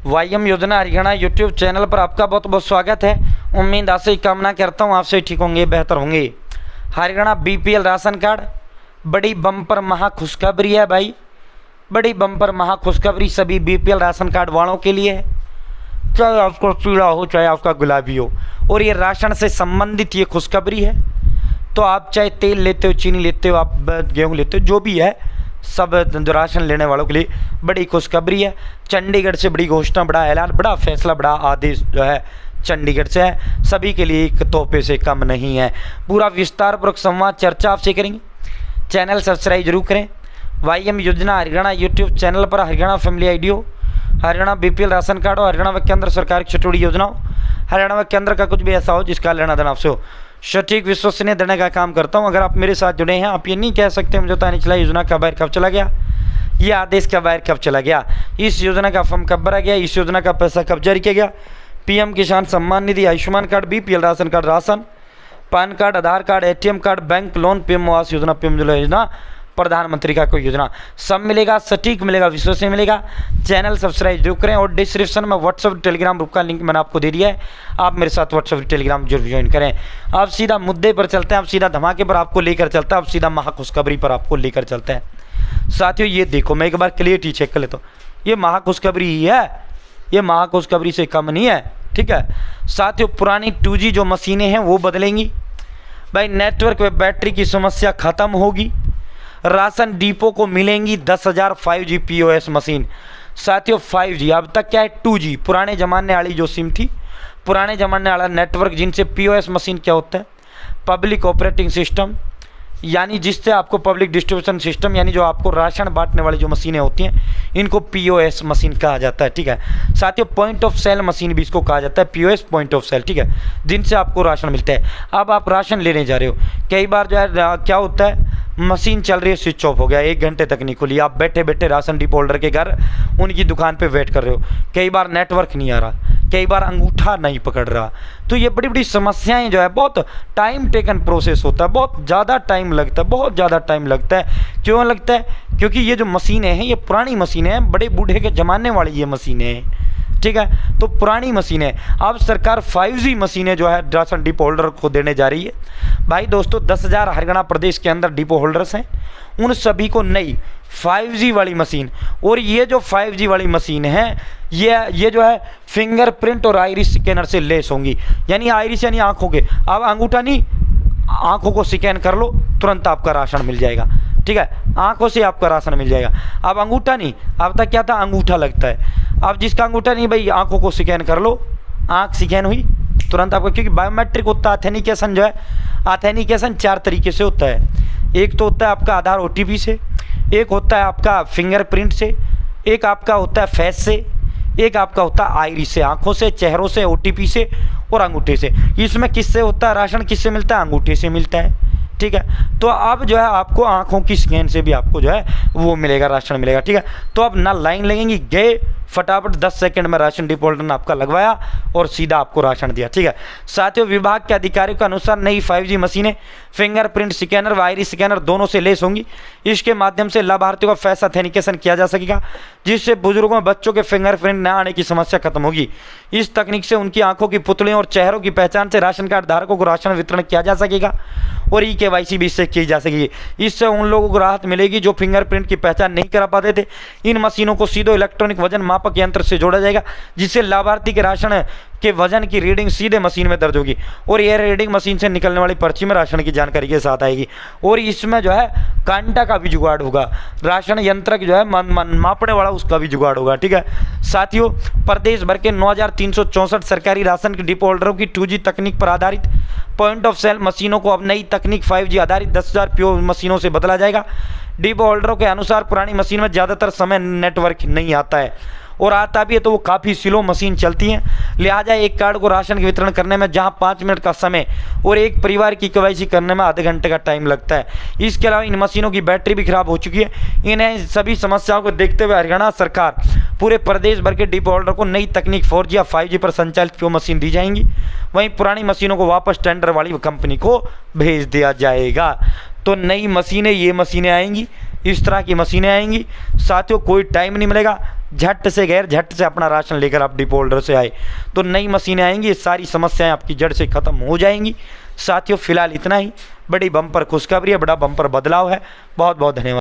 वाईएम योजना Haryana YouTube channel पर आपका बहुत बहुत स्वागत है। उम्मीद आशा कामना करता हूँ आपसे ठीक होंगे, बेहतर होंगे। हरियाणा बीपीएल राशन कार्ड बड़ी बम्पर महा खुशखबरी है भाई, बड़ी बम्पर महा खुशखबरी सभी बीपीएल राशन कार्ड वालों के लिए है, चाहे आपको पीला हो चाहे आपका गुलाबी हो। और ये राशन से संबंधित ये खुशखबरी है। तो आप चाहे तेल लेते हो, चीनी लेते हो, आप गेहूँ लेते हो, जो भी है सब राशन लेने वालों के लिए बड़ी खुशखबरी है। चंडीगढ़ से बड़ी घोषणा, बड़ा ऐलान, बड़ा फैसला, बड़ा आदेश जो है चंडीगढ़ से है। सभी के लिए एक तोहफे से कम नहीं है। पूरा विस्तारपूर्वक संवाद चर्चा आपसे करेंगे। चैनल सब्सक्राइब जरूर करें। वाईएम योजना हरियाणा यूट्यूब चैनल पर हरियाणा फैमिली आईडियो, हरियाणा बीपीएल राशन कार्ड हो, हरियाणा व केंद्र सरकार की छोटी बड़ी योजना हो, हरियाणा व केंद्र का कुछ भी ऐसा हो जिसका लेना देना आपसे हो, सटीक विश्वसनीय देने का काम करता हूं। अगर आप मेरे साथ जुड़े हैं, आप ये नहीं कह सकते मुझे पता नहीं चला योजना का बाहर कब चला गया, ये आदेश का बाहर कब चला गया, इस योजना का फॉर्म कब भरा गया, इस योजना का पैसा कब जारी किया गया। PM Kisan Samman Nidhi, Ayushman card, BPL ration card, ration, pan card, Aadhaar card, ATM card, bank loan, PM Awas Yojana, PM Ujjwala योजना, प्रधानमंत्री का कोई योजना, सब मिलेगा, सटीक मिलेगा, विश्वसनीय मिलेगा। चैनल सब्सक्राइब जरूर करें और डिस्क्रिप्शन में व्हाट्सअप टेलीग्राम ग्रुप का लिंक मैंने आपको दे दिया है, आप मेरे साथ व्हाट्सअप टेलीग्राम जरूर ज्वाइन करें। आप सीधा मुद्दे पर चलते हैं, आप सीधा धमाके पर आपको लेकर चलते हैं, आप सीधा महाखुशखबरी पर आपको लेकर चलते हैं। साथियों ये देखो, मैं एक बार क्लियरिटी चेक कर लेता हूँ, ये महाखुशखबरी ही है, ये महाखुशखबरी से कम नहीं है, ठीक है। साथियों पुरानी 2G जो मशीनें हैं वो बदलेंगी भाई, नेटवर्क व बैटरी की समस्या खत्म होगी। राशन डिपो को मिलेंगी 10,000 5G POS मशीन। साथियों 5G, अब तक क्या है 2G, पुराने ज़माने वाली जो सिम थी, पुराने ज़माने वाला नेटवर्क, जिनसे POS मशीन क्या होता है, पब्लिक ऑपरेटिंग सिस्टम, यानी जिससे आपको पब्लिक डिस्ट्रीब्यूशन सिस्टम, यानी जो आपको राशन बांटने वाली जो मशीनें होती हैं, इनको POS मशीन कहा जाता है, ठीक है। साथियों पॉइंट ऑफ सेल मशीन भी इसको कहा जाता है, POS पॉइंट ऑफ सेल, ठीक है, जिनसे आपको राशन मिलता है। अब आप राशन लेने जा रहे हो, कई बार जो है क्या होता है, मशीन चल रही है, स्विच ऑफ हो गया, 1 घंटे तक नहीं खुली, आप बैठे बैठे राशन डिपो होल्डर के घर उनकी दुकान पे वेट कर रहे हो, कई बार नेटवर्क नहीं आ रहा, कई बार अंगूठा नहीं पकड़ रहा। तो ये बड़ी बड़ी समस्याएं जो है, बहुत टाइम टेकन प्रोसेस होता है, बहुत ज़्यादा टाइम लगता है, बहुत ज़्यादा टाइम लगता है। क्यों लगता है? क्योंकि ये जो मशीनें हैं ये पुरानी मशीनें हैं, बड़े बूढ़े के ज़माने वाली ये मशीनें हैं, ठीक है। तो पुरानी मशीनें, अब सरकार 5G मशीनें जो है राशन डिपो होल्डर को देने जा रही है। भाई दोस्तों 10,000 हरियाणा प्रदेश के अंदर डिपो होल्डर्स हैं, उन सभी को नई 5G वाली मशीन, और ये जो 5G वाली मशीन है ये जो है फिंगरप्रिंट और आइरिस स्कैनर से लेस होंगी। यानी आइरिस यानी आंखों के, अब अंगूठा नहीं, आंखों को स्कैन कर लो तुरंत आपका राशन मिल जाएगा, ठीक है, आंखों से आपका राशन मिल जाएगा। अब अंगूठा नहीं, अब तक क्या था, अंगूठा लगता है, अब जिसका अंगूठा नहीं भाई, आंखों को स्कैन कर लो, आंख स्कैन हुई तुरंत आपका, क्योंकि बायोमेट्रिक होता है, ऑथेंटिकेशन जो है, ऑथेंटिकेशन 4 तरीके से होता है। एक तो होता है आपका आधार OTP से, एक होता है आपका फिंगरप्रिंट से, एक आपका होता है फेस से, एक आपका होता है आइरिस से, आंखों से, चेहरों से, OTP से और अंगूठे से। इसमें किससे होता है राशन, किससे मिलता है, अंगूठे से मिलता है, ठीक है। तो अब जो है आपको आंखों की स्कैन से भी आपको जो है वो मिलेगा, राशन मिलेगा, ठीक है। तो अब ना लाइन लगेंगी, गए फटाफट 10 सेकंड में राशन डिपो होल्डर ने आपका लगवाया और सीधा आपको राशन दिया, ठीक है। साथियों विभाग के अधिकारियों के अनुसार नई 5G मशीनें फिंगरप्रिंट स्कैनर व आइरिस स्कैनर दोनों से लेस होंगी। इसके माध्यम से लाभार्थियों का फेस ऑथेंटिकेशन किया जा सकेगा, जिससे बुजुर्गों में बच्चों के फिंगरप्रिंट न आने की समस्या खत्म होगी। इस तकनीक से उनकी आंखों की पुतलियों और चेहरों की पहचान से राशन कार्ड धारकों को राशन वितरण किया जा सकेगा और KYC भी इससे की जा सकेगी। इससे उन लोगों को राहत मिलेगी जो फिंगरप्रिंट की पहचान नहीं करा पाते थे। इन मशीनों को सीधे इलेक्ट्रॉनिक वजन मापक यंत्र से जोड़ा जाएगा, जिससे लाभार्थी के राशन के वजन की रीडिंग सीधे मशीन में दर्ज होगी और यह रीडिंग मशीन से निकलने वाली पर्ची में राशन की जानकारी के साथ आएगी। और इसमें जो है कांटा का भी जुगाड़ होगा, राशन यंत्र जो है मापने वाला उसका भी जुगाड़ होगा, ठीक है। साथियों प्रदेश भर के 9,364 सरकारी राशन के डिपो होल्डरों की 2G तकनीक पर आधारित पॉइंट ऑफ सेल मशीनों को अब नई तकनीक 5G आधारित 10,000 POS मशीनों से बदला जाएगा। डिपो होल्डरों के अनुसार पुरानी मशीन में ज़्यादातर समय नेटवर्क नहीं आता है, और आता भी है तो वो काफ़ी स्लो मशीन चलती हैं। लिहाजा एक कार्ड को राशन के वितरण करने में जहां 5 मिनट का समय और एक परिवार की KYC करने में आधे घंटे का टाइम लगता है। इसके अलावा इन मशीनों की बैटरी भी खराब हो चुकी है। इन्हें सभी समस्याओं को देखते हुए हरियाणा सरकार पूरे प्रदेश भर के डिपो होल्डर को नई तकनीक 4G या 5G पर संचालित PO मशीन दी जाएंगी। वहीं पुरानी मशीनों को वापस टेंडर वाली कंपनी को भेज दिया जाएगा। तो नई मशीनें, ये मशीनें आएंगी, इस तरह की मशीनें आएंगी। साथियों कोई टाइम नहीं मिलेगा, झट से गैर झट से अपना राशन लेकर आप डिपो होल्डर से आए तो नई मशीनें आएंगी, ये सारी समस्याएं आपकी जड़ से ख़त्म हो जाएंगी। साथियों फिलहाल इतना ही। बड़ी बम्पर खुशखबरी है, बड़ा बम्पर बदलाव है। बहुत बहुत धन्यवाद।